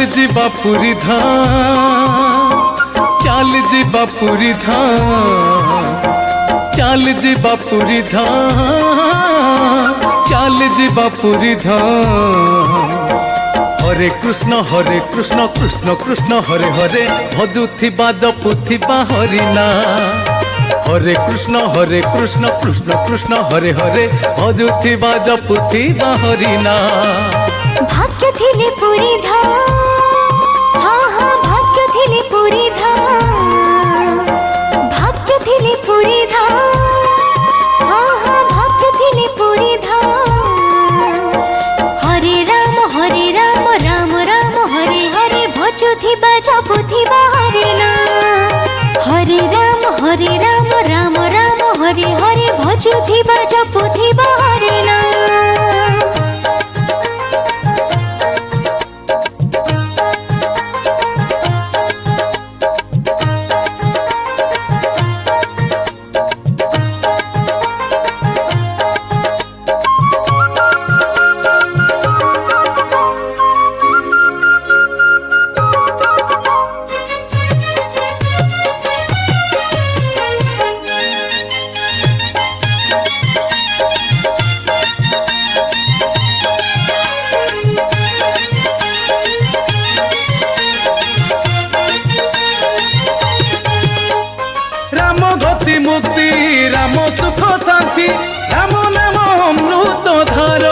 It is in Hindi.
ଯିବା ପୁରୀ ଧାମ, ଚାଲ ଯିବା ପୁରୀ ଧାମ, ଚାଲ ଯିବା ପୁରୀ ଧାମ, ଚାଲ ଯିବା ପୁରୀ ଧାମ। हरे कृष्ण कृष्ण कृष्ण हरे हरे भजुथिबा जपुथिबा हरिना। हरे कृष्ण कृष्ण कृष्ण हरे हरे भजुथिबा जपुथिबा हरिना। भाग्य थिले पुरी धाम, हाँ हाँ भाग्य थिले पुरी धाम, भाग्य थिले पुरी धाम, हाँ हाँ भाग्य थिले पुरी धाम। हरे राम राम राम हरे हरे भजुथिबा जपुथिबा हरिना। हरे राम राम राम हरे हरे भजुथिबा जपुथिबा हरिना। मुक्ति राम सुख शांति राम नाम अमृत धार।